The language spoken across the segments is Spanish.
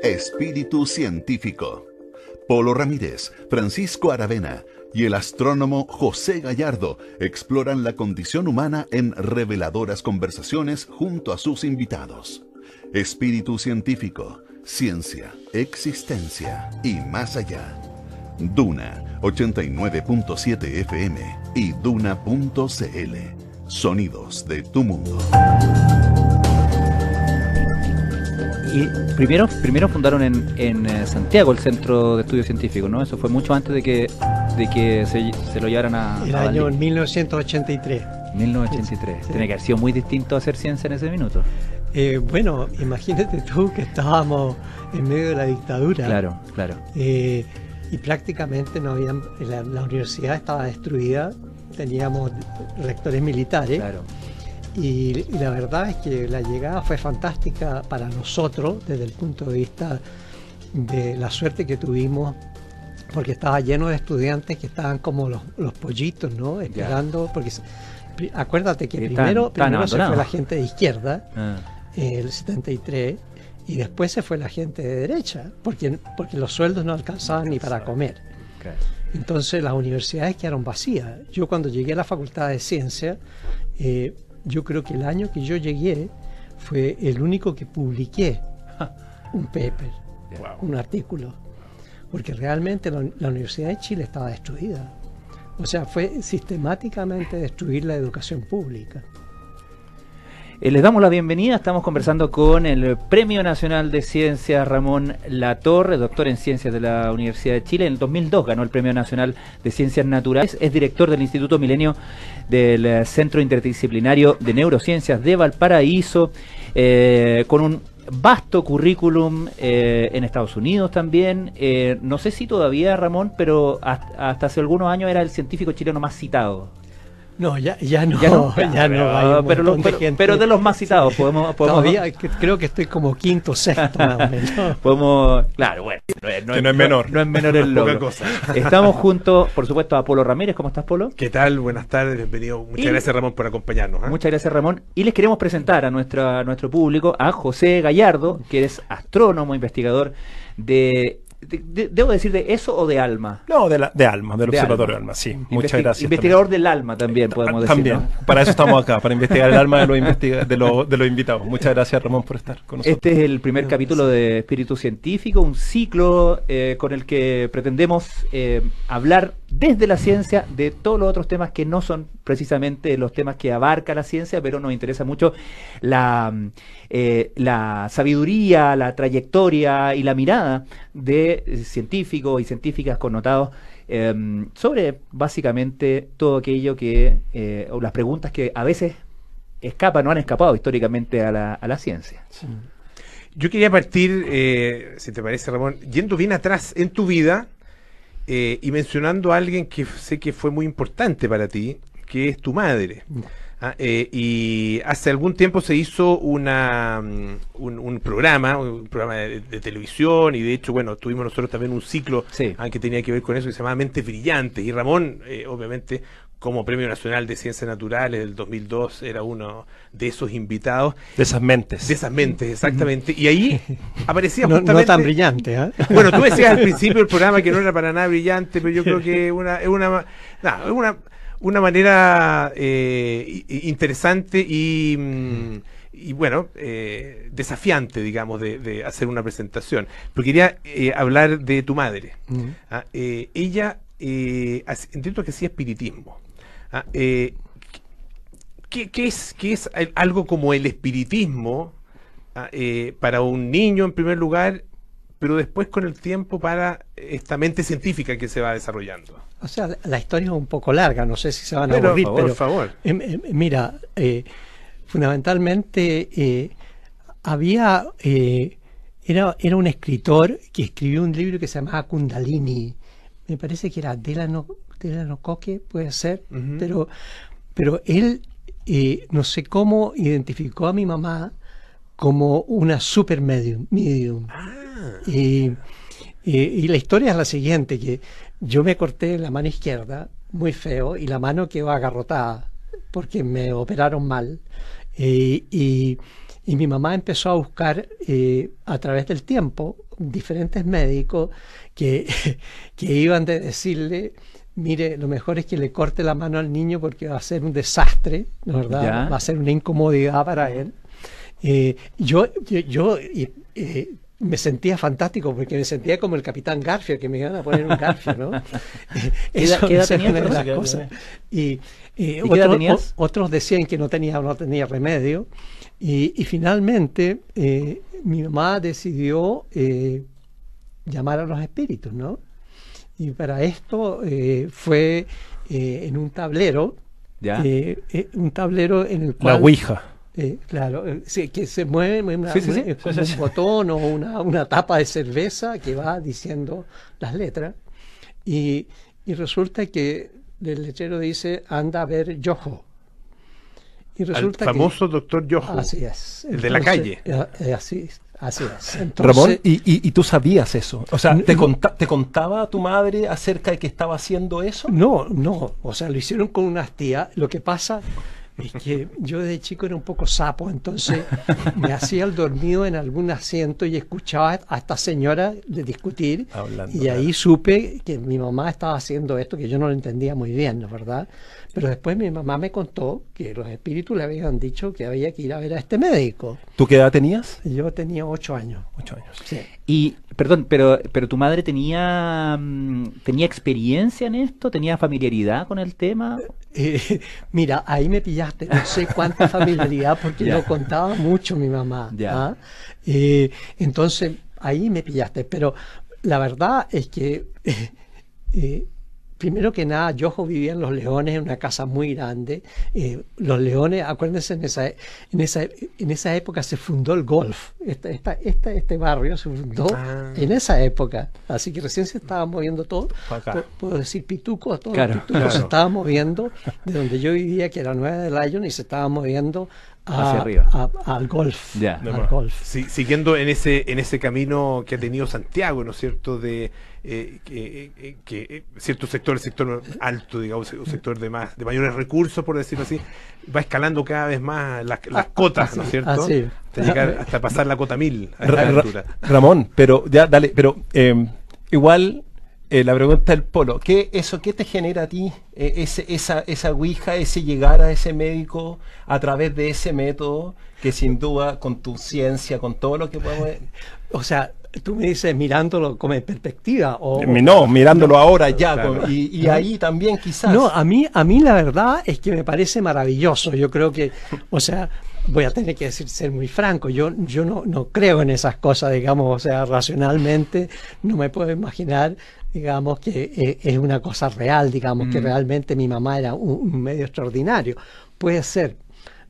Espíritu Científico. Polo Ramírez, Francisco Aravena y el astrónomo José Gallardo exploran la condición humana en reveladoras conversaciones junto a sus invitados. Espíritu Científico, ciencia, existencia y más allá. Duna 89.7 FM y Duna.cl. Sonidos de tu mundo. Y primero fundaron en Santiago el Centro de Estudios Científicos, ¿no? Eso fue mucho antes de que se lo llevaran a el año 1983. 1983. Sí. Tiene que haber sido muy distinto hacer ciencia en ese minuto. Bueno, imagínate tú que estábamos en medio de la dictadura. Claro, claro. Y prácticamente no habían, la universidad estaba destruida, teníamos rectores militares. Claro. Y la verdad es que la llegada fue fantástica para nosotros desde el punto de vista de la suerte que tuvimos, porque estaba lleno de estudiantes que estaban como los pollitos, ¿no? Esperando, porque acuérdate que primero se fue la gente de izquierda, el 73, y después se fue la gente de derecha, porque los sueldos no alcanzaban ni para comer. Claro. Entonces las universidades quedaron vacías. Yo cuando llegué a la Facultad de Ciencia, yo creo que el año que yo llegué fue el único que publiqué un paper, un artículo, porque realmente la Universidad de Chile estaba destruida. O sea, fue sistemáticamente destruir la educación pública. Les damos la bienvenida, estamos conversando con el Premio Nacional de Ciencias Ramón Latorre, doctor en Ciencias de la Universidad de Chile. En el 2002 ganó el Premio Nacional de Ciencias Naturales, es director del Instituto Milenio del Centro Interdisciplinario de Neurociencias de Valparaíso, con un vasto currículum en Estados Unidos también. No sé si todavía, Ramón, pero hasta hace algunos años era el científico chileno más citado. No, ya no, pero de los más citados podemos todavía creo que estoy como quinto, sexto más o menos. Podemos, claro, bueno, no es menor. No es menor el logro. Cosa. Estamos junto, por supuesto, a Polo Ramírez. ¿Cómo estás, Polo? ¿Qué tal? Buenas tardes, bienvenido. Muchas gracias, Ramón, por acompañarnos. Muchas gracias, Ramón. Y les queremos presentar a nuestro público a José Gallardo, que es astrónomo, investigador ¿debo decir de eso o de ALMA? No, de ALMA, del Observatorio de ALMA, sí. Muchas gracias. Investigador del ALMA también, podemos decir. También, ¿no? Para eso estamos acá, para investigar el alma de los invitados. Muchas gracias, Ramón, por estar con nosotros. Este es el primer capítulo de Espíritu Científico, un ciclo con el que pretendemos hablar desde la ciencia de todos los otros temas que no son precisamente los temas que abarca la ciencia, pero nos interesa mucho la sabiduría, la trayectoria y la mirada de científicos y científicas connotados sobre básicamente todo aquello o las preguntas que a veces escapan o han escapado históricamente a la ciencia. Sí. Yo quería partir, si te parece, Ramón, yendo bien atrás en tu vida y mencionando a alguien que sé que fue muy importante para ti, que es tu madre. Y hace algún tiempo se hizo un programa de televisión, y de hecho, bueno, tuvimos nosotros también un ciclo que tenía que ver con eso, que se llamaba Mentes Brillantes, y Ramón, obviamente, como Premio Nacional de Ciencias Naturales del 2002, era uno de esos invitados. De esas mentes, exactamente. Y ahí aparecía justamente... No tan brillante, ¿eh? Bueno, tú decías al principio del programa que no era para nada brillante, pero yo creo que es una manera interesante y bueno, desafiante, digamos, de hacer una presentación. Pero quería hablar de tu madre. Ella, entiendo que hacía espiritismo. ¿Qué es algo como el espiritismo para un niño en primer lugar, pero después con el tiempo para esta mente científica que se va desarrollando? O sea, la historia es un poco larga, no sé si se van a aburrir, pero por favor. Mira, fundamentalmente era un escritor que escribió un libro que se llamaba Kundalini, me parece que era Delano Coque, puede ser, pero él no sé cómo identificó a mi mamá como una super medium. Y la historia es la siguiente, que yo me corté la mano izquierda muy feo y la mano quedó agarrotada porque me operaron mal, y Y mi mamá empezó a buscar a través del tiempo diferentes médicos que iban de decirle, mire, lo mejor es que le corte la mano al niño porque va a ser un desastre, ¿no, verdad? ¿Ya? Va a ser una incomodidad para él. Yo me sentía fantástico porque me sentía como el Capitán Garfio, que me iban a poner un Garfio, ¿no? ¿Qué edad tenías? Una de las cosas. ¿Y qué edad tenías? Otros decían que no tenía remedio. Y finalmente mi mamá decidió llamar a los espíritus, ¿no? Y para esto fue en un tablero, un tablero en el cual... La Ouija. Claro, sí, que se mueve como un botón o una tapa de cerveza que va diciendo las letras. Y resulta que el letrero dice, anda a ver Yoho. Y resulta al famoso doctor Yoho. Así es. El de la calle. Así es. Entonces, Ramón, ¿y tú sabías eso? O sea, ¿te contaba tu madre acerca de que estaba haciendo eso? No. O sea, lo hicieron con unas tías. Lo que pasa es que yo de chico era un poco sapo, entonces me hacía el dormido en algún asiento y escuchaba a esta señora de discutir. Hablando, y ahí supe que mi mamá estaba haciendo esto, que yo no lo entendía muy bien, ¿no es verdad? Pero después mi mamá me contó que los espíritus le habían dicho que había que ir a ver a este médico. ¿Tú qué edad tenías? Yo tenía 8 años. 8 años. Sí. Y, perdón, pero tu madre tenía experiencia en esto, tenía familiaridad con el tema. Mira, ahí me pillaste, no sé cuánta familiaridad, porque lo contaba mucho mi mamá. ¿Ah? Entonces, ahí me pillaste, pero la verdad es que... primero que nada, Yoho vivía en Los Leones, en una casa muy grande. Los Leones, acuérdense, en esa época se fundó el golf. Este barrio se fundó en esa época. Así que recién se estaba moviendo todo. Puedo decir Pituco, todo Pituco se estaba moviendo de donde yo vivía, que era Nueva de Lyon, y se estaba moviendo hacia arriba al golf. Al golf. Siguiendo en ese camino que ha tenido Santiago, ¿no es cierto? De que cierto sector, el sector alto, digamos, un sector de mayores recursos, por decirlo así, va escalando cada vez más las cotas, ¿no es cierto? Hasta llegar, hasta pasar la cota 1000 a esta altura. Ramón, pero ya dale, pero igual la pregunta del Polo, ¿qué te genera a ti esa ouija, ese llegar a ese médico a través de ese método que sin duda con tu ciencia, con todo lo que podemos... O sea, tú me dices mirándolo como en perspectiva mirándolo ahora ya, claro. y ahí también quizás. No, a mí la verdad es que me parece maravilloso. Yo creo que, o sea, voy a tener que ser muy franco, yo no creo en esas cosas, digamos, o sea, racionalmente no me puedo imaginar, digamos, que es una cosa real, digamos, que realmente mi mamá era un medio extraordinario. Puede ser,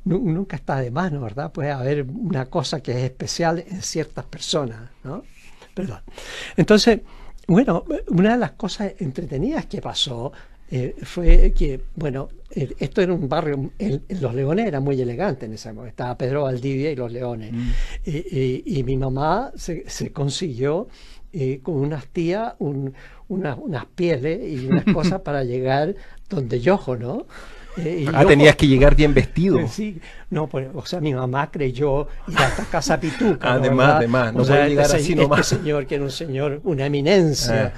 nunca está de más, ¿no? ¿Verdad? Puede haber una cosa que es especial en ciertas personas, ¿no? Perdón. Entonces, bueno, una de las cosas entretenidas que pasó fue que, bueno, esto era un barrio, Los Leones era muy elegante en esa época, estaba Pedro Valdivia y Los Leones, y mi mamá se consiguió con unas tías unas pieles y unas cosas para llegar donde Yoho, ¿no? Tenías que llegar bien vestido. Sí, no, pues, o sea, mi mamá creyó ir hasta Casa Pituca. Además, no puede llegar así nomás. Este señor, que era un señor, una eminencia,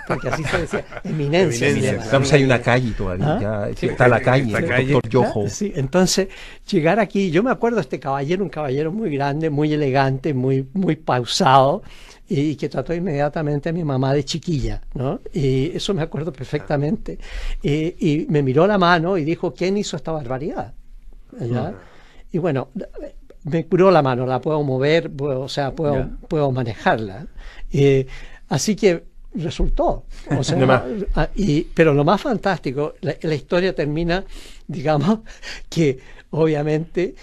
porque así se decía, eminencia. Entonces hay una calle todavía, está la calle, el doctor Yoho. Sí, entonces, llegar aquí, yo me acuerdo de este caballero, un caballero muy grande, muy elegante, muy pausado, y que trató inmediatamente a mi mamá de chiquilla, ¿no? Y eso me acuerdo perfectamente. Y me miró la mano y dijo, ¿quién hizo esta barbaridad? Y bueno, me curó la mano, la puedo mover, puedo manejarla. Así que resultó. O sea, pero lo más fantástico, la historia termina, digamos, que obviamente...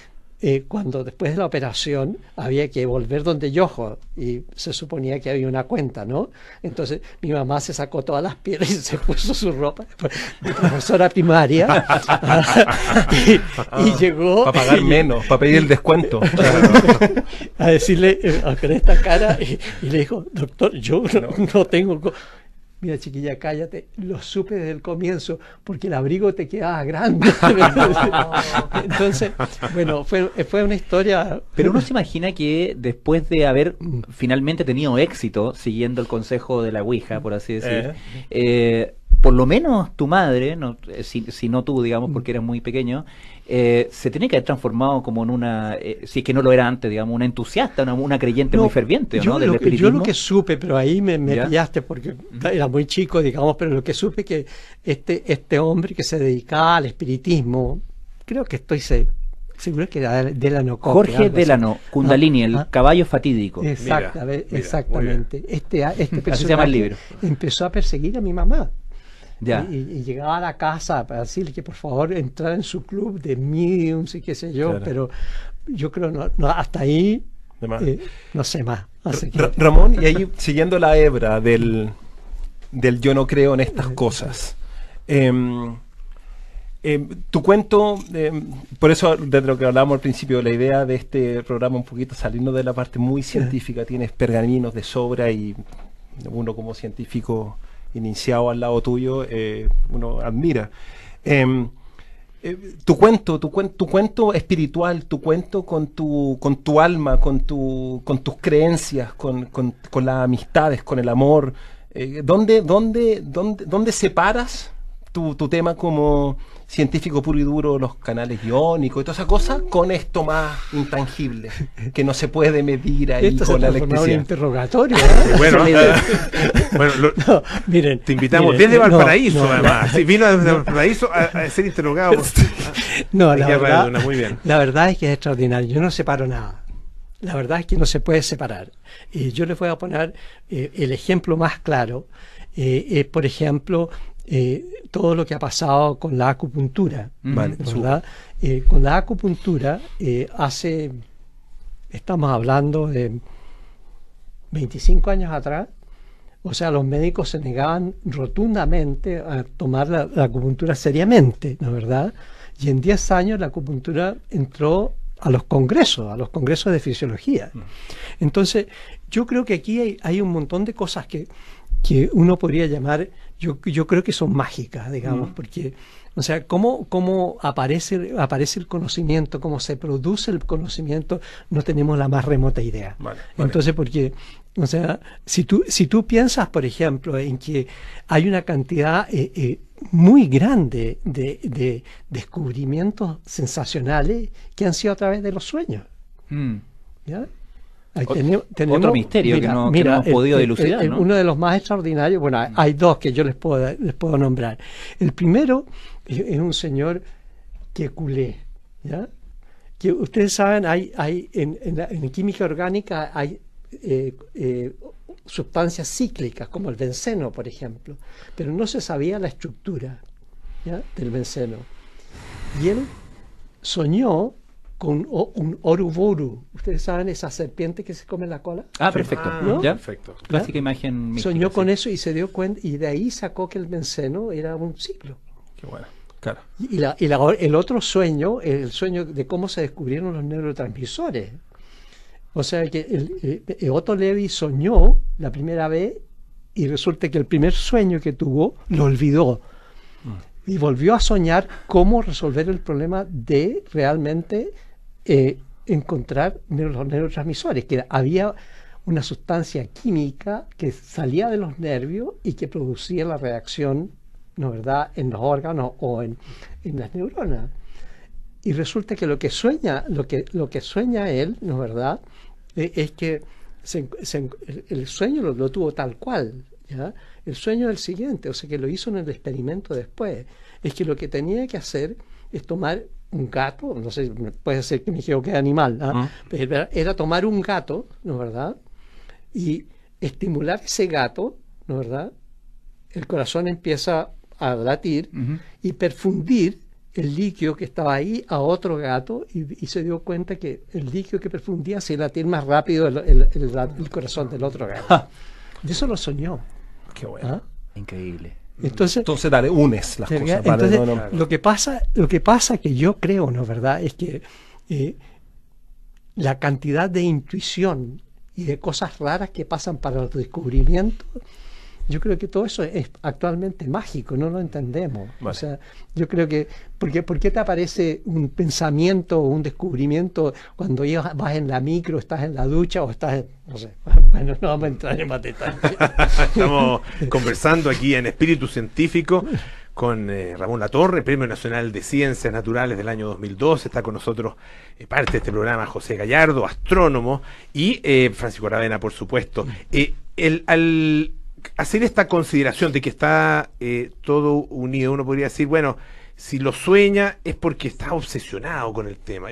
cuando después de la operación había que volver donde Yoho y se suponía que había una cuenta, ¿no? Entonces mi mamá se sacó todas las pieles y se puso su ropa de profesora primaria y llegó para pagar menos, para pedir el descuento a decirle con esta cara y le dijo, doctor, yo no tengo mira chiquilla, cállate, lo supe desde el comienzo, porque el abrigo te quedaba grande. Entonces, bueno, fue una historia... Pero uno se imagina que después de haber finalmente tenido éxito, siguiendo el consejo de la Ouija, por así decir, por lo menos tu madre, si no tú, digamos, porque eras muy pequeño, se tiene que haber transformado como en una, si es que no lo era antes, digamos, una entusiasta, una creyente muy ferviente, ¿no? Del espiritismo. Yo lo que supe, pero ahí me pillaste porque era muy chico, digamos, pero lo que supe que este hombre que se dedicaba al espiritismo, creo que estoy seguro que era Delano Cochrane. Jorge Delano, Kundalini, el caballo fatídico. Exactamente. Este personaje se llama el libro. Empezó a perseguir a mi mamá. Ya. Y llegaba a la casa para decirle que por favor entrara en su club de mediums y qué sé yo, claro. Pero yo creo no hasta ahí no sé más. Ramón, y ahí siguiendo la hebra del yo no creo en estas cosas, tu cuento, por eso desde lo que hablábamos al principio, la idea de este programa un poquito salirnos de la parte muy científica, tienes pergaminos de sobra y uno como científico iniciado al lado tuyo, uno admira. Tu cuento espiritual, tu cuento con tu alma, con tus creencias, con las amistades, con el amor, ¿dónde separas tu tema como científico puro y duro, los canales iónicos y toda esa cosa, con esto más intangible, que no se puede medir ahí esto con la electricidad? Un interrogatorio. Bueno, miren, te invitamos desde Valparaíso, además. Sí, vino desde Valparaíso a ser interrogado. La verdad es que es extraordinario. Yo no separo nada. La verdad es que no se puede separar. Yo les voy a poner el ejemplo más claro. Por ejemplo, todo lo que ha pasado con la acupuntura, ¿verdad? Con la acupuntura estamos hablando de 25 años atrás, o sea, los médicos se negaban rotundamente a tomar la acupuntura seriamente, ¿no es verdad? Y en 10 años la acupuntura entró a los congresos de fisiología. Entonces, yo creo que aquí hay un montón de cosas que uno podría llamar, yo creo que son mágicas, digamos, porque, o sea, cómo aparece el conocimiento, cómo se produce el conocimiento, no tenemos la más remota idea. Vale. Entonces, porque, o sea, si tú piensas, por ejemplo, en que hay una cantidad muy grande de descubrimientos sensacionales que han sido a través de los sueños. ¿Ya? Tenemos, otro misterio que no hemos podido dilucidar, ¿no? Uno de los más extraordinarios, bueno, hay dos que yo les puedo nombrar. El primero es un señor Kekulé, ¿ya? Que ustedes saben, hay en química orgánica hay sustancias cíclicas, como el benceno, por ejemplo, pero no se sabía la estructura, ¿ya?, del benceno. Y él soñó con un oruboru. ¿Ustedes saben esa serpiente que se come la cola? Ah, perfecto. ¿No? ¿Ya? Perfecto. Clásica imagen mística. Soñó con eso y se dio cuenta, y de ahí sacó que el benceno era un ciclo. Qué bueno, claro. Y el otro sueño, el sueño de cómo se descubrieron los neurotransmisores. O sea que Otto Lewy soñó la primera vez y resulta que el primer sueño que tuvo lo olvidó. Y volvió a soñar cómo resolver el problema de realmente encontrar los neurotransmisores, que había una sustancia química que salía de los nervios y que producía la reacción, ¿no es verdad?, en los órganos o en las neuronas. Y resulta que lo que sueña él, ¿no es verdad?, es que el sueño lo tuvo tal cual, ¿ya? El sueño es el siguiente, o sea que lo hizo en el experimento después, es que lo que tenía que hacer es tomar un gato, no sé, puede ser que me equivoque de animal, ¿no? Era tomar un gato, ¿no es verdad?, y estimular ese gato, ¿no es verdad?, el corazón empieza a latir y perfundir el líquido que estaba ahí a otro gato y se dio cuenta que el líquido que perfundía hacía latir más rápido el corazón del otro gato. Y eso lo soñó. Qué bueno. ¿Ah? Increíble. Entonces dale, unes las cosas. Entonces, lo que pasa que yo creo, ¿no es verdad?, es que la cantidad de intuición y de cosas raras que pasan para los descubrimientos yo creo que todo eso es actualmente mágico, no lo entendemos. Vale. O sea, yo creo que, ¿por qué te aparece un pensamiento o un descubrimiento cuando vas en la micro, estás en la ducha o estás en, no sé, bueno, no vamos a entrar en más detalles. Estamos conversando aquí en Espíritu Científico con Ramón Latorre, Premio Nacional de Ciencias Naturales del año 2002. Está con nosotros parte de este programa José Gallardo, astrónomo, y Francisco Aravena, por supuesto. Al hacer esta consideración de que está todo unido, uno podría decir, bueno, si lo sueña es porque está obsesionado con el tema,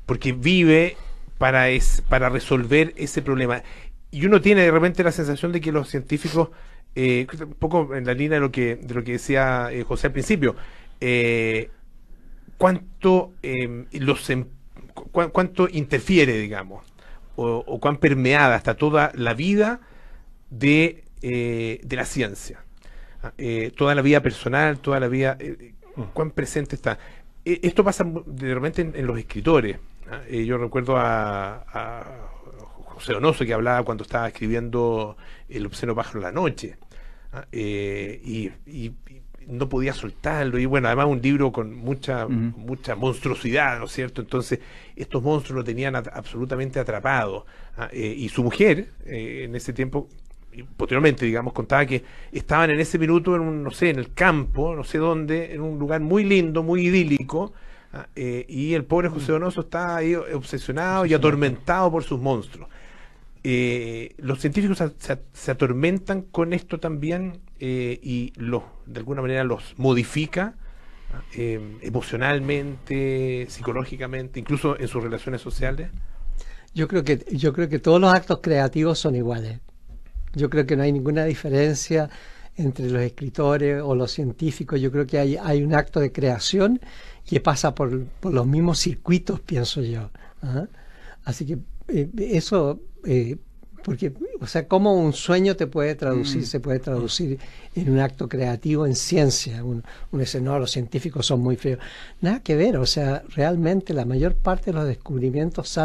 porque vive para resolver ese problema. Y uno tiene de repente la sensación de que los científicos, un poco en la línea de lo que decía José al principio, cuánto interfiere, digamos, o cuán permeada está toda la vida de la ciencia, toda la vida personal, toda la vida, cuán presente está. Esto pasa de repente en los escritores. Yo recuerdo a José Donoso, que hablaba cuando estaba escribiendo El obsceno pájaro de la noche, y no podía soltarlo, y bueno, además un libro con mucha monstruosidad, ¿no es cierto? Entonces estos monstruos lo tenían absolutamente atrapado, y su mujer en ese tiempo, y posteriormente, digamos, contaba que estaban en ese minuto no sé, en el campo, no sé dónde, en un lugar muy lindo, muy idílico, y el pobre José Donoso estaba ahí obsesionado y atormentado por sus monstruos. Los científicos se atormentan con esto también, y de alguna manera los modifica emocionalmente, psicológicamente, incluso en sus relaciones sociales. Yo creo que todos los actos creativos son iguales. Yo creo que no hay ninguna diferencia entre los escritores o los científicos. Yo creo que hay un acto de creación que pasa por los mismos circuitos, pienso yo. ¿Ah? Así que eso, porque, o sea, cómo un sueño te puede traducir, se puede traducir en un acto creativo, en ciencia. Uno dice, no, los científicos son muy feos. Nada que ver, o sea, realmente la mayor parte de los descubrimientos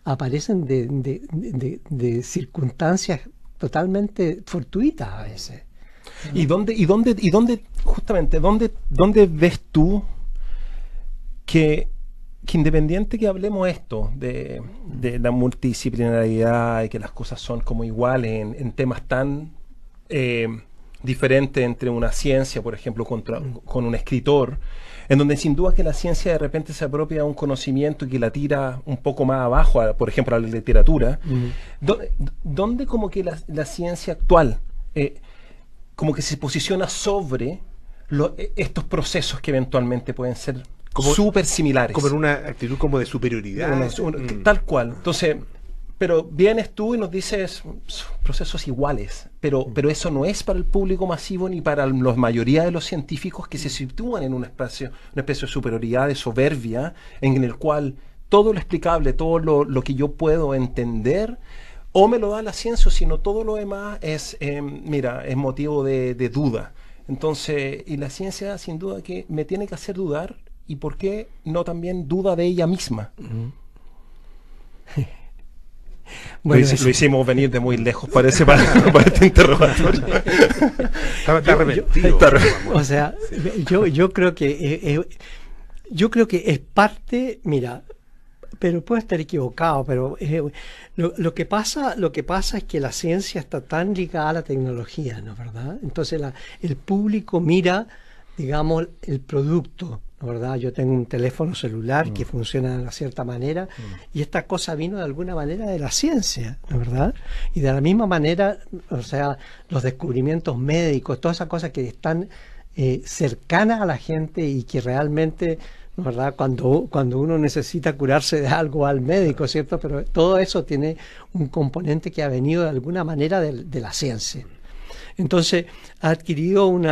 aparecen de circunstancias totalmente fortuitas a veces. ¿Y dónde justamente, dónde ves tú que independiente que hablemos esto de la multidisciplinariedad y que las cosas son como iguales en temas tan diferentes entre una ciencia, por ejemplo, con un escritor, en donde sin duda que la ciencia de repente se apropia de un conocimiento y que la tira un poco más abajo, por ejemplo, a la literatura, ¿dónde como que la ciencia actual como que se posiciona sobre estos procesos que eventualmente pueden ser súper similares? Como en una actitud como de superioridad. Tal cual. Entonces, pero vienes tú y nos dices procesos iguales, pero eso no es para el público masivo ni para la mayoría de los científicos que se sitúan en una especie de superioridad, de soberbia, en el cual todo lo explicable, todo lo que yo puedo entender, o me lo da la ciencia, sino todo lo demás es motivo de duda. Entonces, y la ciencia sin duda que me tiene que hacer dudar, y por qué no también duda de ella misma. Bueno, lo hicimos venir de muy lejos, parece, para este interrogatorio. Está arrepentido. O sea, yo creo que es parte, mira, pero puedo estar equivocado, pero lo que pasa es que la ciencia está tan ligada a la tecnología, ¿no es verdad? Entonces el público mira, digamos, el producto, ¿no es verdad? Yo tengo un teléfono celular que funciona de una cierta manera y esta cosa vino de alguna manera de la ciencia, ¿no es verdad? Y de la misma manera, o sea, los descubrimientos médicos, todas esas cosas que están cercanas a la gente y que realmente, ¿no es verdad? Cuando uno necesita curarse de algo al médico, ¿cierto? Pero todo eso tiene un componente que ha venido de alguna manera de la ciencia. Entonces ha adquirido un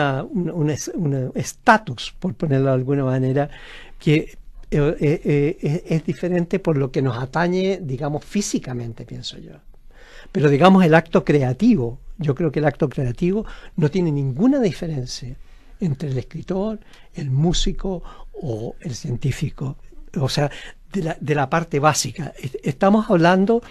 estatus, por ponerlo de alguna manera, que es diferente por lo que nos atañe, digamos, físicamente, pienso yo. Pero digamos el acto creativo, yo creo que el acto creativo no tiene ninguna diferencia entre el escritor, el músico o el científico. O sea, de la parte básica. Estamos hablando,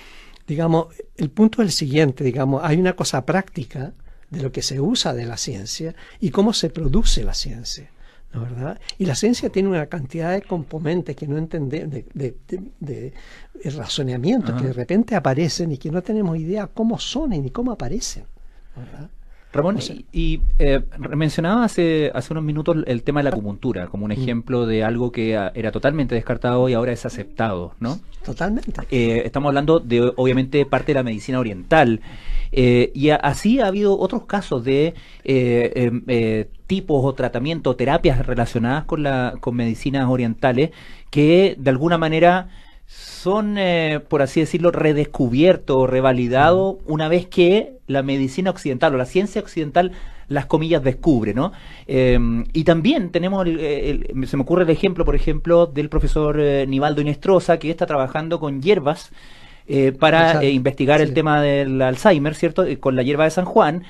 digamos, el punto es el siguiente, digamos, hay una cosa práctica, de lo que se usa de la ciencia y cómo se produce la ciencia, ¿no, verdad? Y la ciencia tiene una cantidad de componentes que no entendemos, de razonamientos que de repente aparecen y que no tenemos idea cómo son ni cómo aparecen, ¿verdad? Ramón, mencionaba hace unos minutos el tema de la acupuntura como un ejemplo de algo que era totalmente descartado y ahora es aceptado, ¿no? Totalmente. Estamos hablando de, obviamente, parte de la medicina oriental. Y así ha habido otros casos de tipos o tratamientos, terapias relacionadas con medicinas orientales que de alguna manera son, por así decirlo, redescubiertos o revalidados una vez que la medicina occidental o la ciencia occidental, las comillas, descubre, ¿no? Y también tenemos, se me ocurre el ejemplo, por ejemplo, del profesor Nivaldo Inestrosa, que está trabajando con hierbas para investigar el tema del Alzheimer, ¿cierto? Con la hierba de San Juan,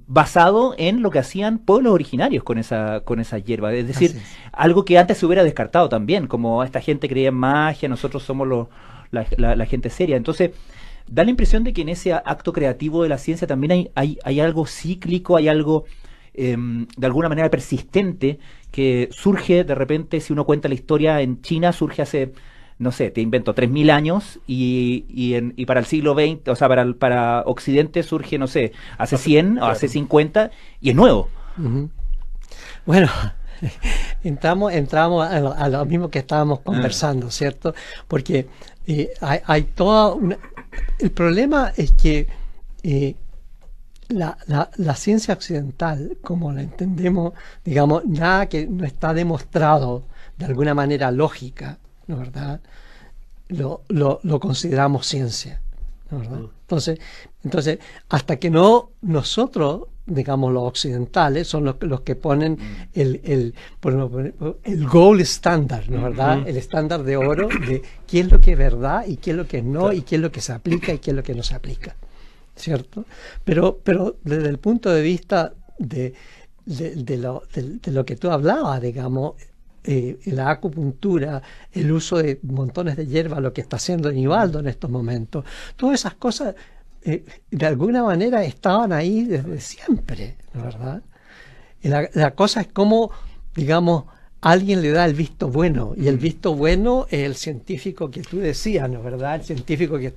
basado en lo que hacían pueblos originarios con esa hierba. Es decir, algo que antes se hubiera descartado también, como esta gente creía en magia, nosotros somos la gente seria. Entonces, da la impresión de que en ese acto creativo de la ciencia también hay algo cíclico, hay algo de alguna manera persistente que surge de repente. Si uno cuenta la historia en China, surge hace, no sé, te invento, 3000 años y para el siglo XX, o sea, para Occidente surge, no sé, hace 100 o hace 50 y es nuevo. Bueno, entramos a lo mismo que estábamos conversando, ¿cierto? Porque hay toda una... El problema es que la ciencia occidental, como la entendemos, digamos, nada que no está demostrado de alguna manera lógica, ¿no, verdad? Lo consideramos ciencia, ¿no, verdad? Entonces, hasta que no nosotros, digamos, los occidentales, son los que ponen el gold standard, ¿no, verdad? El estándar de oro de qué es lo que es verdad y qué es lo que no, y qué es lo que se aplica y qué es lo que no se aplica, ¿cierto? Pero desde el punto de vista de lo que tú hablabas, digamos, la acupuntura, el uso de montones de hierba, lo que está haciendo Nivaldo en estos momentos, todas esas cosas de alguna manera estaban ahí desde siempre, ¿no, verdad? La cosa es cómo, digamos, alguien le da el visto bueno, y el visto bueno es el científico que tú decías, ¿no, verdad? El científico que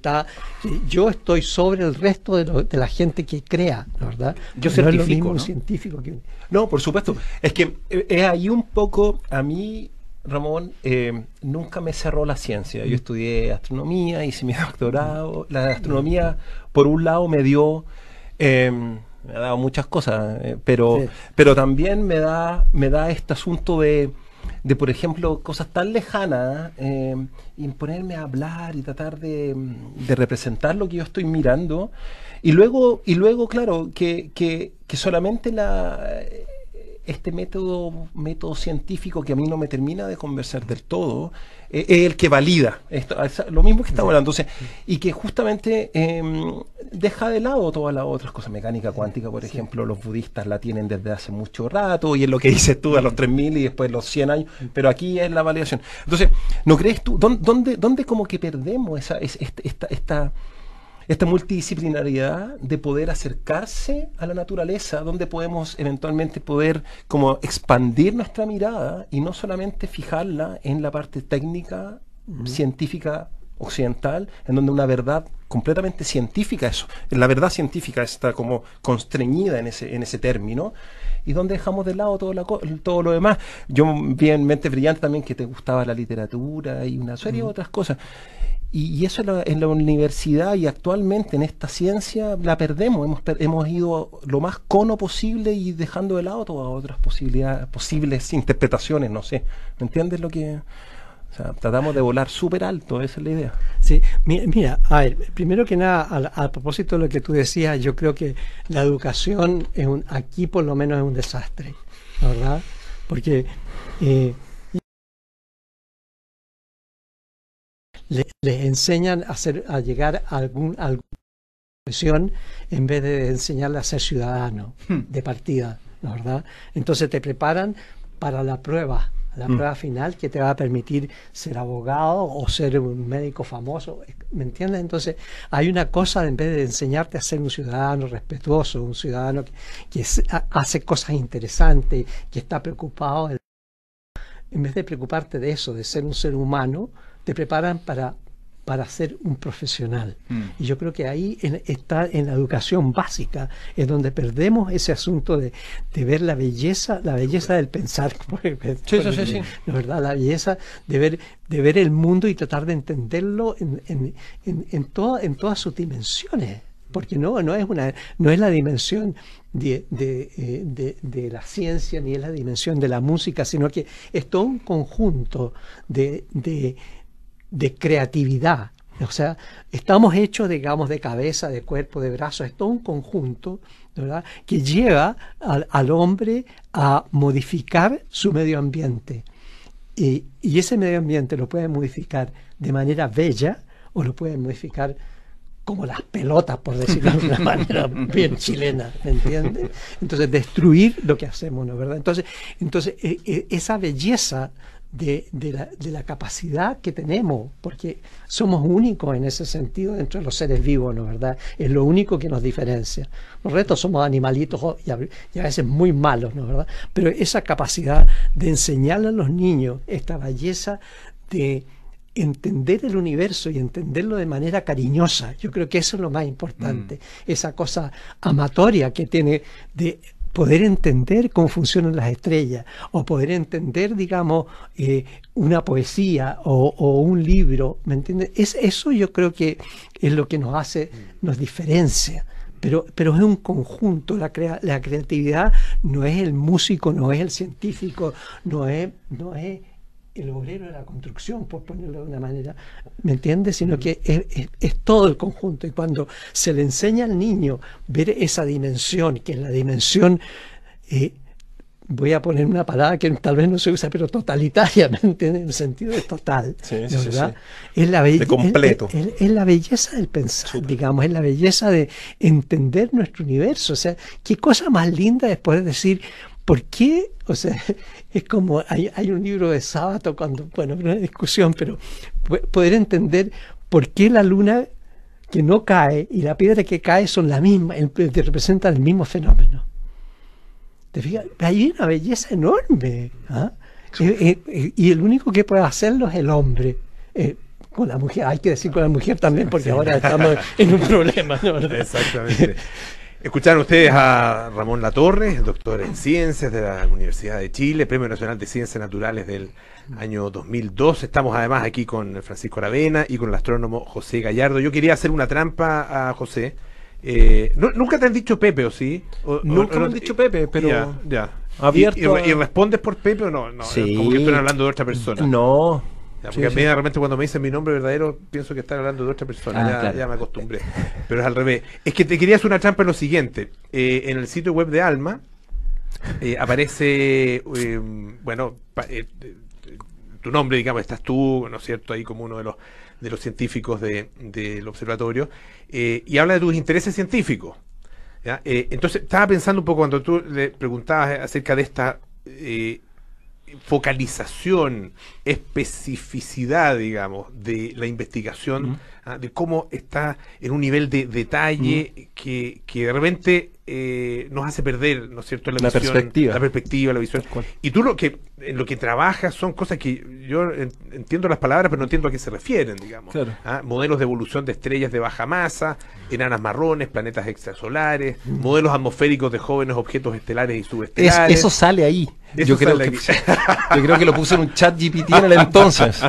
yo estoy sobre el resto de la gente que crea, ¿no, verdad? Yo certifico, no es lo mismo, ¿no? Un científico que... No, por supuesto. Es que es ahí un poco, a mí, Ramón, nunca me cerró la ciencia. Yo estudié astronomía, hice mi doctorado. La astronomía, por un lado, me ha dado muchas cosas, pero también me da este asunto de por ejemplo, cosas tan lejanas, y ponerme a hablar y tratar de representar lo que yo estoy mirando, y luego claro, que solamente este método científico, que a mí no me termina de convencer del todo, es el que valida esto, lo mismo que estamos hablando. Entonces, y que justamente deja de lado todas las otras cosas. Mecánica cuántica, por ejemplo, los budistas la tienen desde hace mucho rato, y es lo que dices tú, a los 3000 y después los 100 años, pero aquí es la validación. Entonces, ¿no crees tú? ¿Dónde como que perdemos esta multidisciplinariedad de poder acercarse a la naturaleza, donde podemos eventualmente poder como expandir nuestra mirada y no solamente fijarla en la parte técnica, científica occidental, en donde una verdad completamente científica, la verdad científica está como constreñida en ese término, y donde dejamos de lado todo lo demás? Yo vi en Mente Brillante también que te gustaba la literatura y una serie de otras cosas. Y eso en la universidad y actualmente en esta ciencia la perdemos. Hemos ido lo más cono posible y dejando de lado todas otras posibles interpretaciones, no sé. ¿Me entiendes lo que...? O sea, tratamos de volar súper alto, esa es la idea. Sí, mira, a ver, primero que nada, a propósito de lo que tú decías, yo creo que la educación aquí por lo menos es un desastre, ¿verdad? Porque... les enseñan a llegar a alguna profesión en vez de enseñarle a ser ciudadano de partida, ¿no, verdad? Entonces te preparan para la prueba la prueba final que te va a permitir ser abogado o ser un médico famoso, ¿me entiendes? Entonces hay una cosa, en vez de enseñarte a ser un ciudadano respetuoso, un ciudadano que hace cosas interesantes, que está preocupado, en vez de preocuparte de eso, de ser un ser humano, te preparan para ser un profesional. Y yo creo que ahí está en la educación básica, es donde perdemos ese asunto de ver la belleza del pensar. Sí. ¿No, verdad? La belleza de ver el mundo y tratar de entenderlo en todas sus dimensiones. Porque no es la dimensión de la ciencia ni es la dimensión de la música, sino que es todo un conjunto de creatividad. O sea, estamos hechos, digamos, de cabeza, de cuerpo, de brazos, es todo un conjunto, ¿verdad?, que lleva al hombre a modificar su medio ambiente. Y ese medio ambiente lo puede modificar de manera bella o lo puede modificar como las pelotas, por decirlo de una manera bien chilena, ¿me entiendes? Entonces, destruir lo que hacemos, ¿no? ¿Verdad? Entonces esa belleza de la capacidad que tenemos, porque somos únicos en ese sentido dentro de los seres vivos, ¿no? ¿Verdad? Es lo único que nos diferencia. Los restos somos animalitos y a veces muy malos, ¿no? ¿Verdad? Pero esa capacidad de enseñarle a los niños esta belleza de entender el universo y entenderlo de manera cariñosa, yo creo que eso es lo más importante. Esa cosa amatoria que tiene de poder entender cómo funcionan las estrellas, o poder entender, digamos, una poesía o un libro, ¿me entiendes? Eso yo creo que es lo que nos diferencia. Pero es un conjunto. La creatividad no es el músico, no es el científico, no es el obrero de la construcción, por ponerlo de una manera, ¿me entiendes? Sino que es todo el conjunto. Y cuando se le enseña al niño ver esa dimensión, que es la dimensión, voy a poner una palabra que tal vez no se usa, pero totalitaria, ¿me entiendes? En el sentido de total, ¿verdad? Sí. Es la de completo. Es la belleza del pensar, digamos, es la belleza de entender nuestro universo. O sea, qué cosa más linda es poder decir, ¿por qué? O sea, es como, hay un libro de Sábato, bueno, una discusión, pero poder entender por qué la luna que no cae y la piedra que cae son la misma, representan el mismo fenómeno. ¿Te fijas? Hay una belleza enorme. ¿Ah? Y el único que puede hacerlo es el hombre. Con la mujer, hay que decir con la mujer también, porque ahora estamos en un problema, ¿no? Exactamente. Escucharon ustedes a Ramón Latorre, doctor en Ciencias de la Universidad de Chile, Premio Nacional de Ciencias Naturales del año 2002. Estamos además aquí con Francisco Aravena y con el astrónomo José Gallardo. Yo quería hacer una trampa a José. ¿Nunca te han dicho Pepe, o sí? Nunca me han dicho Pepe, pero... Ya. Abierto ¿Y respondes por Pepe o no? Sí. Como que están hablando de otra persona. No. Ya, porque a mí de repente cuando me dicen mi nombre verdadero pienso que están hablando de otra persona. Claro. Ya me acostumbré. Pero es al revés. Es que te quería hacer una trampa en lo siguiente. En el sitio web de ALMA aparece, tu nombre, digamos, estás tú, ¿no es cierto?, ahí como uno de los científicos del observatorio, y habla de tus intereses científicos. ¿Ya? Entonces estaba pensando un poco cuando tú le preguntabas acerca de esta focalización, especificidad, digamos, de la investigación, de cómo está en un nivel de detalle que de repente nos hace perder, ¿no es cierto?, la visión, perspectiva, la visión. Y tú en lo que trabajas son cosas que yo entiendo las palabras, pero no entiendo a qué se refieren, digamos. Claro. Modelos de evolución de estrellas de baja masa, enanas marrones, planetas extrasolares, modelos atmosféricos de jóvenes objetos estelares y subestelares. Eso sale ahí. Yo creo que lo puse en un chat GPT en el entonces.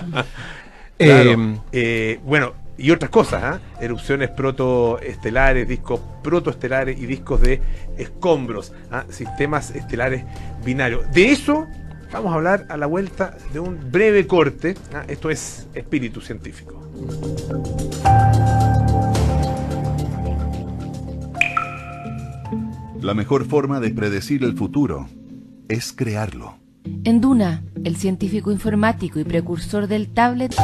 Claro. Bueno, y otras cosas, erupciones protoestelares, discos protoestelares y discos de escombros, sistemas estelares binarios. De eso vamos a hablar a la vuelta de un breve corte. Esto es Espíritu Científico. La mejor forma de predecir el futuro es crearlo. En Duna, el científico informático y precursor del tablet.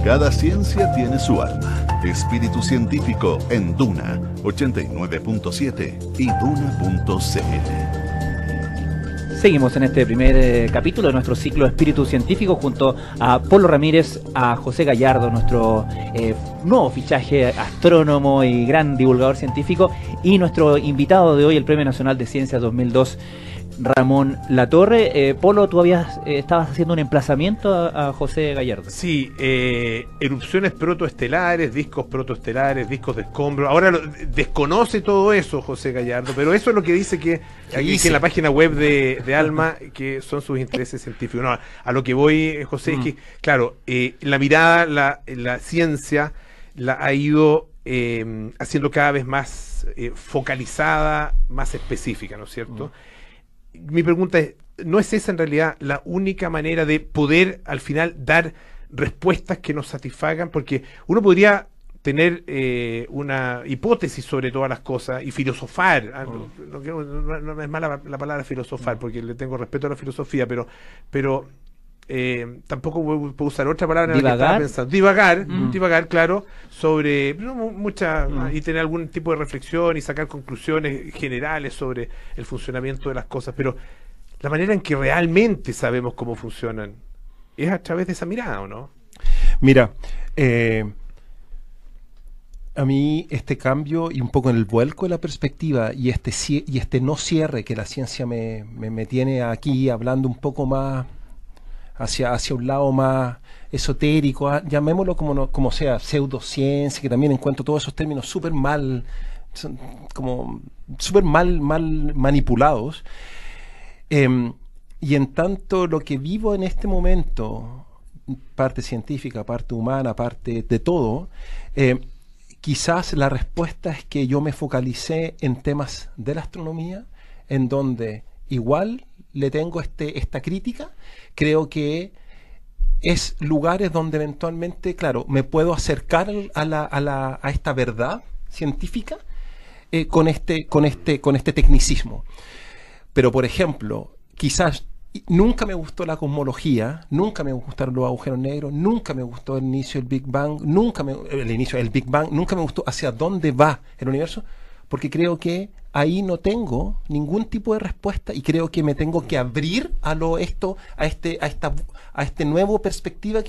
Cada ciencia tiene su alma. Espíritu Científico en Duna 89.7 y Duna.cl. Seguimos en este primer capítulo de nuestro ciclo Espíritu Científico junto a Polo Ramírez, a José Gallardo, nuestro nuevo fichaje astrónomo y gran divulgador científico, y nuestro invitado de hoy, el Premio Nacional de Ciencias 2002, Ramón Latorre. Polo, tú estabas haciendo un emplazamiento a José Gallardo. Sí, erupciones protoestelares, discos de escombro. Ahora desconoce todo eso José Gallardo, pero eso es lo que dice que en la página web de ALMA, que son sus intereses científicos. No, a lo que voy, José, es que, claro, la mirada, la ciencia la ha ido haciendo cada vez más focalizada, más específica, ¿no es cierto? Mi pregunta es, ¿no es esa en realidad la única manera de poder al final dar respuestas que nos satisfagan? Porque uno podría tener una hipótesis sobre todas las cosas y filosofar. No es mala la palabra filosofar, porque le tengo respeto a la filosofía, pero tampoco puedo usar otra palabra en la que estaba pensando. Divagar, claro, sobre y tener algún tipo de reflexión y sacar conclusiones generales sobre el funcionamiento de las cosas, pero la manera en que realmente sabemos cómo funcionan es a través de esa mirada, ¿o no? Mira, a mí este cambio y un poco en el vuelco de la perspectiva y este no cierre que la ciencia me tiene aquí hablando un poco más hacia un lado más esotérico, llamémoslo como sea, pseudociencia, que también encuentro todos esos términos súper mal manipulados. Y en tanto lo que vivo en este momento, parte científica, parte humana, parte de todo, quizás la respuesta es que yo me focalicé en temas de la astronomía, en donde igual le tengo esta crítica. Creo que es lugares donde eventualmente, claro, me puedo acercar a esta verdad científica con este tecnicismo. Pero, por ejemplo, quizás nunca me gustó la cosmología, nunca me gustaron los agujeros negros, nunca me gustó el inicio del Big Bang, nunca me gustó hacia dónde va el universo, porque creo que ahí no tengo ningún tipo de respuesta y creo que me tengo que abrir a este nuevo perspectiva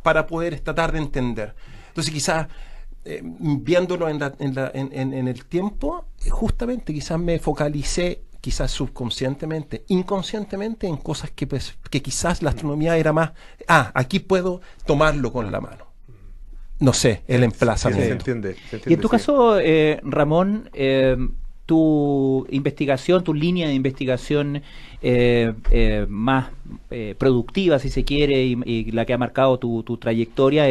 para poder tratar de entender. Entonces quizás viéndolo en el tiempo, justamente quizás me focalicé, quizás subconscientemente, inconscientemente, en cosas que quizás la astronomía era más, aquí puedo tomarlo con la mano. No sé, el emplazamiento. Se entiende, y en tu caso, Ramón, tu investigación, tu línea de investigación más productiva, si se quiere, y la que ha marcado tu trayectoria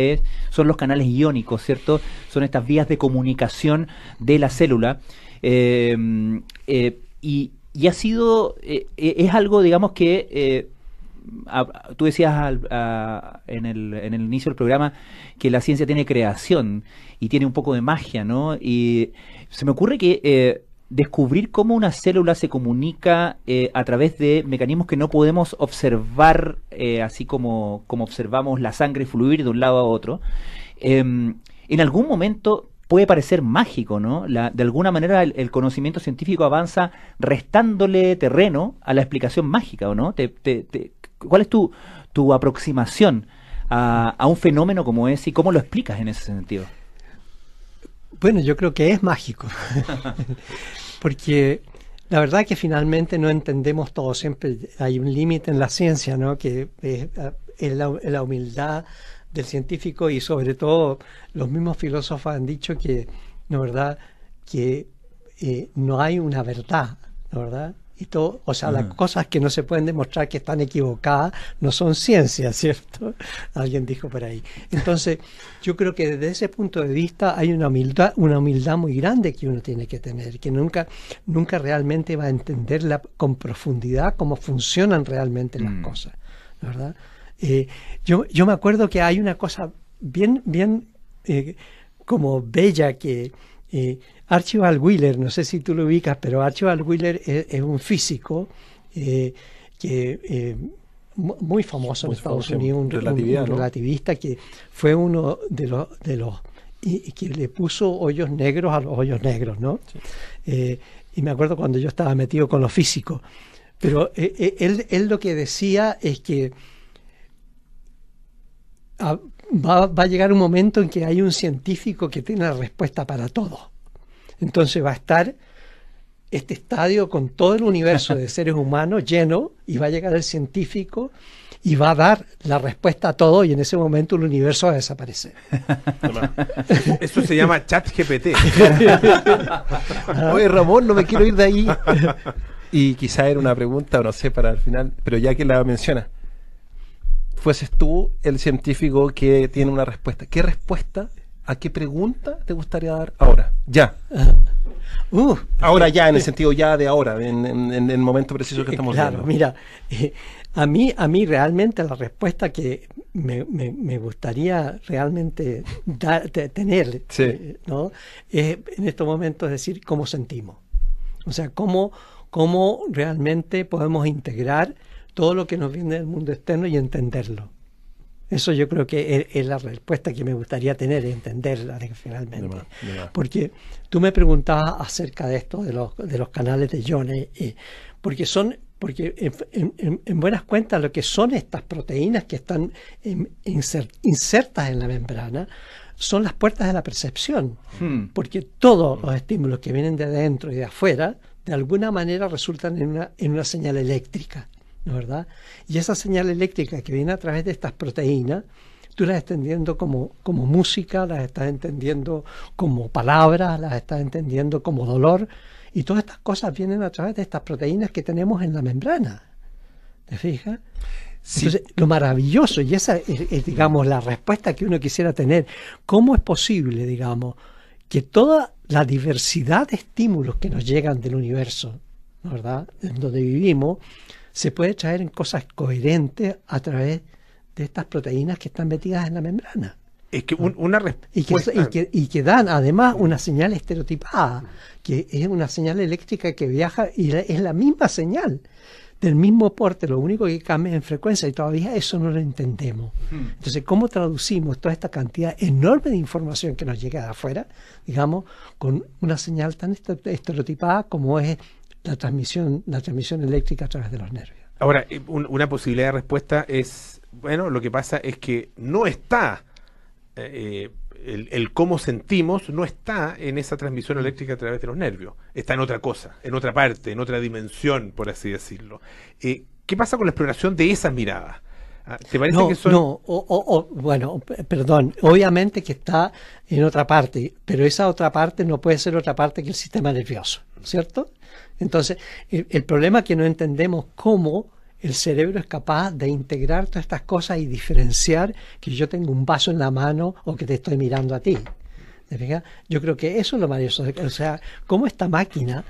son los canales iónicos, ¿cierto? Son estas vías de comunicación de la célula. Y ha sido, es algo, digamos, que tú decías en el inicio del programa que la ciencia tiene creación y tiene un poco de magia, ¿no? Y se me ocurre que descubrir cómo una célula se comunica a través de mecanismos que no podemos observar, así como observamos la sangre fluir de un lado a otro, en algún momento puede parecer mágico, ¿no? De alguna manera el conocimiento científico avanza restándole terreno a la explicación mágica, ¿o no? ¿Cuál es tu aproximación a un fenómeno como ese y cómo lo explicas en ese sentido? Bueno, yo creo que es mágico, porque la verdad que finalmente no entendemos todo, siempre hay un límite en la ciencia, ¿no? Que es la humildad del científico, y sobre todo los mismos filósofos han dicho que, ¿no, verdad?, que no hay una verdad, ¿no, verdad? Y todo, o sea, las cosas que no se pueden demostrar que están equivocadas no son ciencia, ¿cierto? Alguien dijo por ahí. Entonces, yo creo que desde ese punto de vista hay una humildad muy grande que uno tiene que tener, que nunca realmente va a entender con profundidad cómo funcionan realmente las cosas, ¿verdad? Yo me acuerdo que hay una cosa bien como bella que Archibald Wheeler, no sé si tú lo ubicas, pero Archibald Wheeler es un físico muy famoso en Estados Unidos, un relativista que fue uno de los y que le puso hoyos negros a los hoyos negros, ¿no? Sí. Y me acuerdo cuando yo estaba metido con los físicos, Pero él lo que decía es que va a llegar un momento en que hay un científico que tiene la respuesta para todo. Entonces va a estar este estadio con todo el universo de seres humanos lleno, y va a llegar el científico y va a dar la respuesta a todo, y en ese momento el universo va a desaparecer. Eso se llama ChatGPT. Oye, Ramón, no me quiero ir de ahí. Y quizá era una pregunta, o no sé, para el final, pero ya que la mencionas, fueses tú el científico que tiene una respuesta, ¿qué respuesta, a qué pregunta te gustaría dar ahora? Ya. Ahora ya, en el sentido ya de ahora, en el momento preciso que estamos viendo. Mira, a mí realmente la respuesta que me gustaría realmente tener, sí, ¿no? Es en estos momentos decir cómo sentimos. O sea, cómo realmente podemos integrar todo lo que nos viene del mundo externo y entenderlo. Eso yo creo que es la respuesta que me gustaría tener, entenderla finalmente. Porque tú me preguntabas acerca de esto, de los canales de iones, porque en buenas cuentas lo que son estas proteínas que están insertas en la membrana son las puertas de la percepción, porque todos los estímulos que vienen de adentro y de afuera de alguna manera resultan en una señal eléctrica, ¿no es verdad? Y esa señal eléctrica que viene a través de estas proteínas, tú las estás entendiendo como música, las estás entendiendo como palabras, las estás entendiendo como dolor, y todas estas cosas vienen a través de estas proteínas que tenemos en la membrana. ¿Te fijas? Sí. Entonces, lo maravilloso, y esa es, digamos, la respuesta que uno quisiera tener, ¿cómo es posible, digamos, que toda la diversidad de estímulos que nos llegan del universo, ¿no, verdad?, en donde vivimos, se puede traer en cosas coherentes a través de estas proteínas que están metidas en la membrana? Es que una respuesta... Y que dan además una señal estereotipada, que es una señal eléctrica que viaja y es la misma señal, del mismo porte, lo único que cambia en frecuencia, y todavía eso no lo entendemos. Entonces, ¿cómo traducimos toda esta cantidad enorme de información que nos llega de afuera, digamos, con una señal tan estereotipada como es la transmisión eléctrica a través de los nervios? Ahora, una posibilidad de respuesta es, bueno, lo que pasa es que no está, el cómo sentimos no está en esa transmisión eléctrica a través de los nervios, está en otra cosa, en otra parte, en otra dimensión, por así decirlo. ¿Qué pasa con la exploración de esas miradas? ¿Te parece que son...? Bueno, perdón, obviamente que está en otra parte, pero esa otra parte no puede ser otra parte que el sistema nervioso, ¿cierto? Entonces, el problema es que no entendemos cómo el cerebro es capaz de integrar todas estas cosas y diferenciar que yo tengo un vaso en la mano o que te estoy mirando a ti. ¿Te fijas? Yo creo que eso es lo maravilloso. O sea, cómo esta máquina...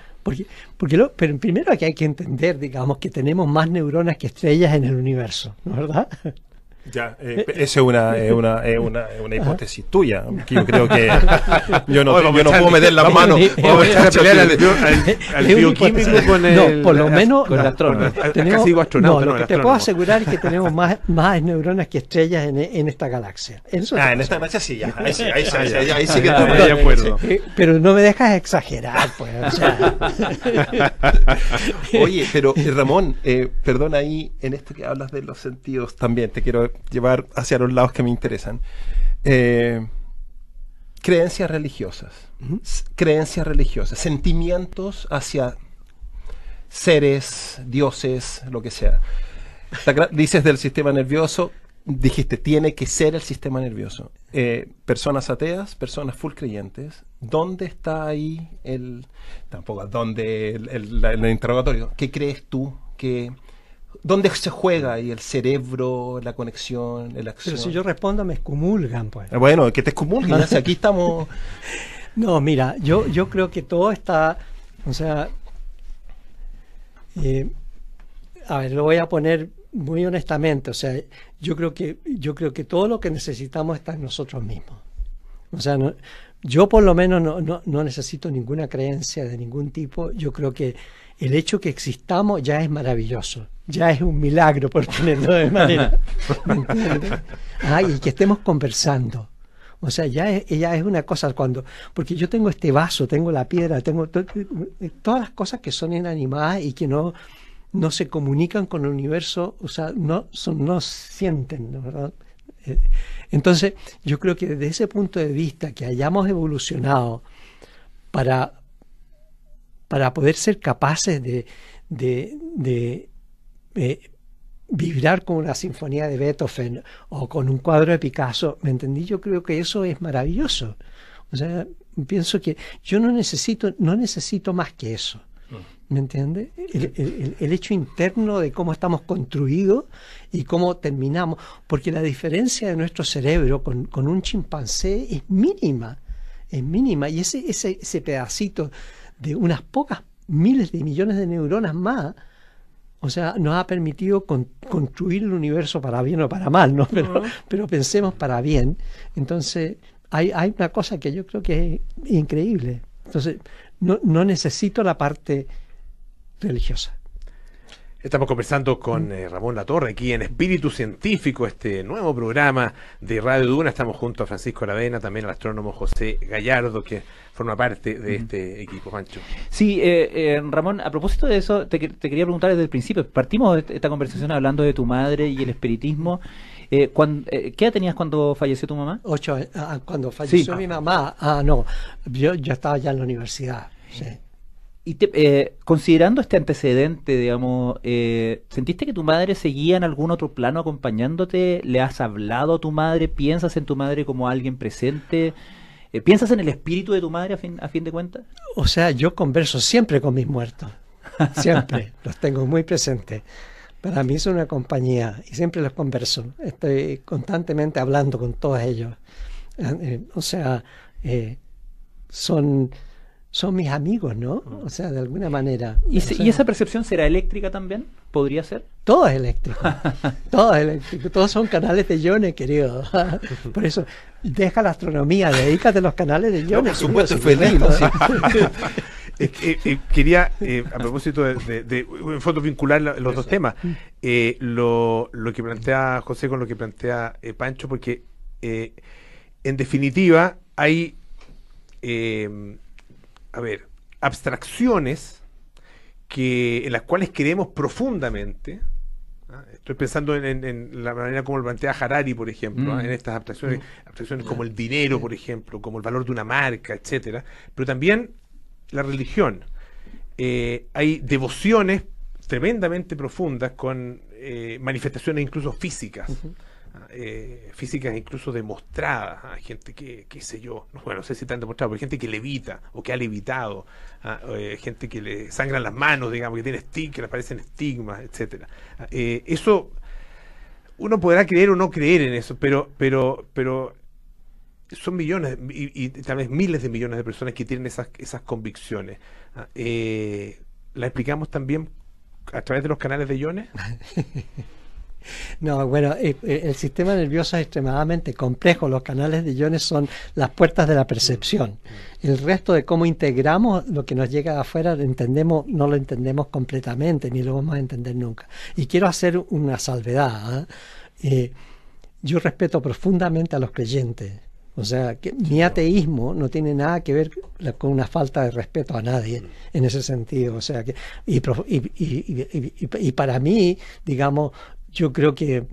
pero primero que hay que entender, digamos, que tenemos más neuronas que estrellas en el universo, ¿no es verdad? Ya, esa es una hipótesis tuya, que yo creo que yo no puedo meter las manos. Vamos a echar a pelear al bioquímico con el... No, por lo menos con el astrónomo. Lo que te puedo asegurar es que tenemos más neuronas que estrellas en esta galaxia. En esta galaxia sí, ya. Ahí sí que estamos de acuerdo. Pero no me dejas exagerar, pues. O sea. Oye, pero Ramón, perdona, ahí en esto que hablas de los sentidos también te quiero llevar hacia los lados que me interesan. Creencias religiosas, sentimientos hacia seres, dioses, lo que sea. Dices del sistema nervioso, dijiste, tiene que ser el sistema nervioso. Personas ateas, personas full creyentes, ¿dónde está ahí el interrogatorio? ¿Qué crees tú que... ¿Dónde se juega ahí el cerebro, la conexión, la acción? Pero si yo respondo me excomulgan, pues. Bueno, que te excomulguen, si aquí estamos... No, mira, yo creo que todo está... O sea... a ver, lo voy a poner muy honestamente. O sea, yo creo que todo lo que necesitamos está en nosotros mismos. O sea, yo por lo menos no necesito ninguna creencia de ningún tipo. Yo creo que el hecho que existamos ya es maravilloso. Ya es un milagro, por ponerlo de manera. ¿Me entiendes? Y que estemos conversando. O sea, ya es una cosa porque yo tengo este vaso, tengo la piedra, tengo todas las cosas que son inanimadas y que no no se comunican con el universo, o sea, no sienten, ¿no? ¿Verdad? Entonces, yo creo que desde ese punto de vista, que hayamos evolucionado para poder ser capaces de vibrar con una sinfonía de Beethoven o con un cuadro de Picasso, ¿me entendí? Yo creo que eso es maravilloso. O sea, pienso que yo no necesito más que eso. ¿Me entiende? El hecho interno de cómo estamos construidos y cómo terminamos, porque la diferencia de nuestro cerebro con un chimpancé es mínima, y ese pedacito de unas pocas miles de millones de neuronas más, o sea, nos ha permitido construir el universo para bien o para mal, ¿no? Pero pensemos para bien. Entonces, hay una cosa que yo creo que es increíble. Entonces, no necesito la parte religiosa. Estamos conversando con Ramón Latorre aquí en Espíritu Científico, este nuevo programa de Radio Duna. Estamos junto a Francisco Aravena, también al astrónomo José Gallardo, que forma parte de este equipo. Pancho. Sí, Ramón, a propósito de eso, te quería preguntar desde el principio. Partimos esta conversación hablando de tu madre y el espiritismo. ¿Qué edad tenías cuando falleció tu mamá? 8 años. Cuando falleció mi mamá, no, yo estaba ya en la universidad. Sí. Y considerando este antecedente, digamos, ¿sentiste que tu madre seguía en algún otro plano acompañándote? ¿Le has hablado a tu madre? ¿Piensas en tu madre como alguien presente? ¿Piensas en el espíritu de tu madre a fin de cuentas? O sea, yo converso siempre con mis muertos. Siempre. Los tengo muy presentes. Para mí son una compañía y siempre los converso. Estoy constantemente hablando con todos ellos. O sea, son mis amigos, ¿no? O sea, de alguna manera. ¿Y esa percepción será eléctrica también? ¿Podría ser? Todo es eléctrico. Todo es eléctrico. Todos son canales de iones, querido. Por eso, deja la astronomía, dedícate a los canales de iones. No, por supuesto, feliz, ¿no? Quería, a propósito de en fondo vincular los dos temas, lo que plantea José con lo que plantea Pancho, porque en definitiva hay abstracciones en las cuales creemos profundamente. Estoy pensando en la manera como lo plantea Harari, por ejemplo, en estas abstracciones como el dinero, por ejemplo, como el valor de una marca, etcétera, pero también la religión. Hay devociones tremendamente profundas con manifestaciones incluso físicas. Físicas incluso demostradas. Hay gente que, qué sé yo, no sé si están demostradas, pero hay gente que levita o que ha levitado, gente que le sangran las manos, digamos, que tiene que le aparecen estigmas, etcétera. Eso uno podrá creer o no creer en eso, pero son millones y tal vez miles de millones de personas que tienen esas convicciones. ¿La explicamos también a través de los canales de iones? No, bueno, el sistema nervioso es extremadamente complejo. Los canales de iones son las puertas de la percepción. El resto de cómo integramos lo que nos llega de afuera no lo entendemos completamente, ni lo vamos a entender nunca. Y quiero hacer una salvedad. Yo respeto profundamente a los creyentes. O sea, que mi ateísmo no tiene nada que ver con una falta de respeto a nadie en ese sentido. O sea, y para mí, digamos, yo creo que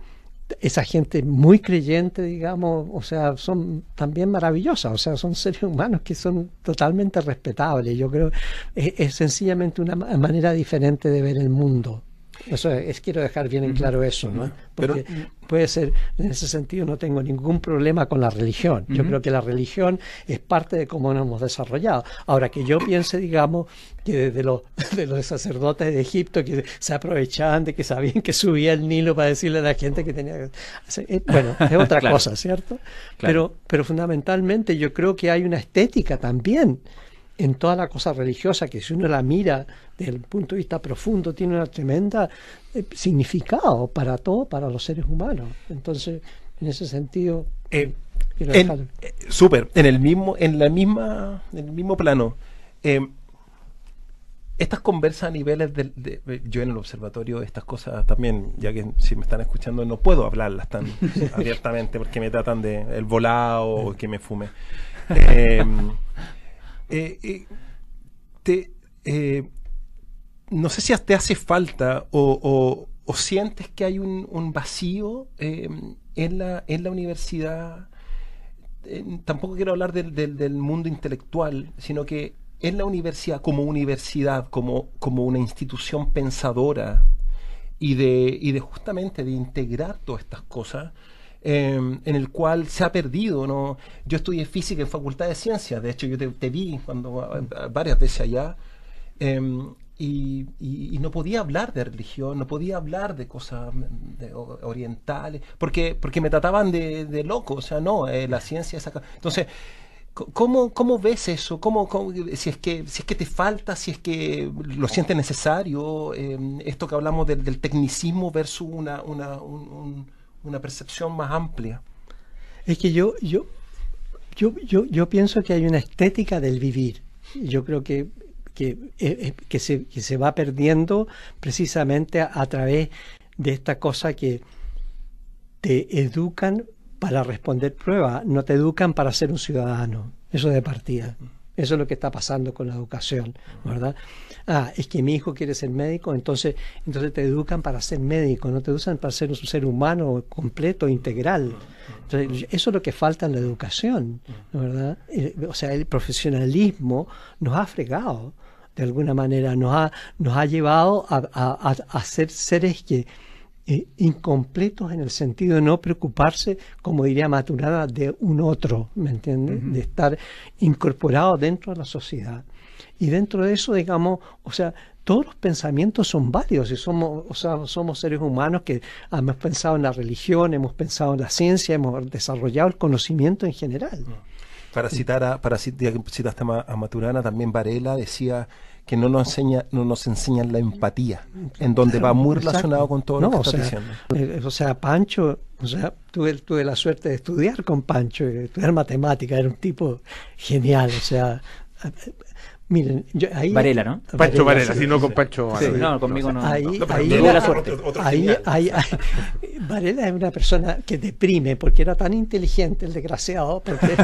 esa gente muy creyente, digamos, o sea, son también maravillosas, o sea, son seres humanos que son totalmente respetables. Yo creo que es sencillamente una manera diferente de ver el mundo. Eso quiero dejar bien en claro eso, ¿no? Porque puede ser, en ese sentido no tengo ningún problema con la religión. Yo creo que la religión es parte de cómo nos hemos desarrollado. Ahora, que yo piense, digamos, que de los sacerdotes de Egipto que se aprovechaban de que sabían que subía el Nilo para decirle a la gente que tenía que... Bueno, es otra cosa, ¿cierto? Claro. Pero fundamentalmente yo creo que hay una estética también en toda la cosa religiosa, que si uno la mira desde el punto de vista profundo, tiene una tremenda significado para los seres humanos. Entonces, en ese sentido, súper, en el mismo plano. Estas conversas a niveles yo en el observatorio, estas cosas también, ya que si me están escuchando no puedo hablarlas tan abiertamente porque me tratan de el volado o que me fume. no sé si te hace falta o sientes que hay un vacío en la universidad. Tampoco quiero hablar del mundo intelectual, sino que en la universidad, como una institución pensadora y de justamente de integrar todas estas cosas, en el cual se ha perdido, ¿no? Yo estudié física en Facultad de Ciencias, de hecho yo te vi varias veces allá, y no podía hablar de religión, no podía hablar de cosas orientales, porque me trataban de loco, o sea, no, la ciencia es acá. Entonces, ¿cómo ves eso? Si es que te falta, si es que lo sientes necesario, esto que hablamos del tecnicismo versus una percepción más amplia? Es que yo pienso que hay una estética del vivir. Yo creo que se va perdiendo precisamente a través de esta cosa que te educan para responder pruebas, no te educan para ser un ciudadano. Eso de partida. Eso es lo que está pasando con la educación, ¿verdad? Es que mi hijo quiere ser médico, entonces te educan para ser médico, no te educan para ser un ser humano completo, integral. Entonces, eso es lo que falta en la educación, ¿verdad? O sea, el profesionalismo nos ha fregado, de alguna manera, nos ha llevado a ser seres que incompletos en el sentido de no preocuparse, como diría Maturana, de un otro, ¿me entiendes? De estar incorporado dentro de la sociedad. Y dentro de eso, digamos, o sea, todos los pensamientos son varios y somos seres humanos que hemos pensado en la religión, hemos pensado en la ciencia, hemos desarrollado el conocimiento en general. Citaste a Maturana, también Varela decía que no nos enseñan la empatía, en donde va muy relacionado con todo lo que estás diciendo. O sea, Pancho, tuve la suerte de estudiar con Pancho, estudiar matemática, era un tipo genial, o sea, miren, Varela, ¿no? Pancho Varela, si no con Pancho. Sí, no, conmigo no. Tuve la suerte. Varela es una persona que deprime porque era tan inteligente el desgraciado, porque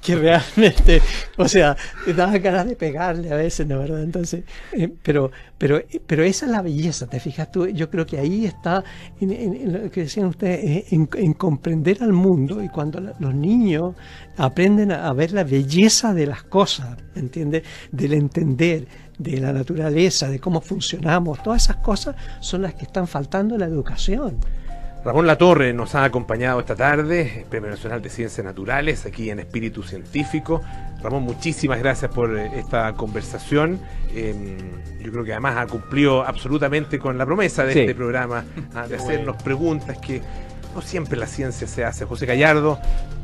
que realmente, o sea, daba ganas de pegarle a veces, ¿no? ¿Verdad? Entonces, pero esa es la belleza, ¿te fijas tú? Yo creo que ahí está en lo que decían ustedes, en comprender al mundo, y cuando los niños aprenden a ver la belleza de las cosas, ¿entiendes? Del entender, de la naturaleza, de cómo funcionamos, todas esas cosas son las que están faltando en la educación. Ramón Latorre nos ha acompañado esta tarde, Premio Nacional de Ciencias Naturales, aquí en Espíritu Científico. Ramón, muchísimas gracias por esta conversación. Yo creo que además ha cumplido absolutamente con la promesa de este programa, de hacernos preguntas que no siempre la ciencia se hace. José Gallardo,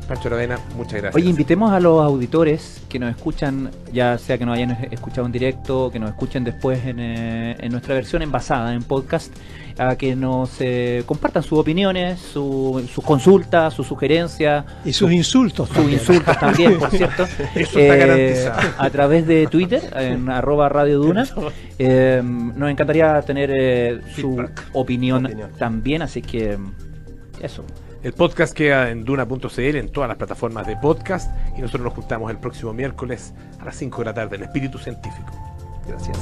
Pancho Aravena, muchas gracias. Oye, invitemos a los auditores que nos escuchan, ya sea que nos hayan escuchado en directo, que nos escuchen después en nuestra versión envasada, en podcast, a que nos compartan sus opiniones, sus consultas, sus sugerencias. Y sus insultos. Sus insultos también, por cierto. Eso está garantizado. A través de Twitter, en @Radio Duna. Nos encantaría tener su opinión también, así que eso. El podcast queda en duna.cl, en todas las plataformas de podcast, y nosotros nos juntamos el próximo miércoles a las 5 de la tarde en Espíritu Científico. Gracias.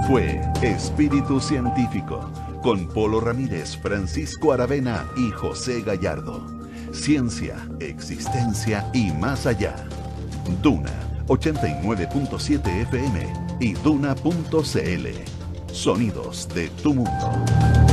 Fue Espíritu Científico con Polo Ramírez, Francisco Aravena y José Gallardo. Ciencia, existencia y más allá. Duna 89.7 FM y duna.cl. Sonidos de tu mundo.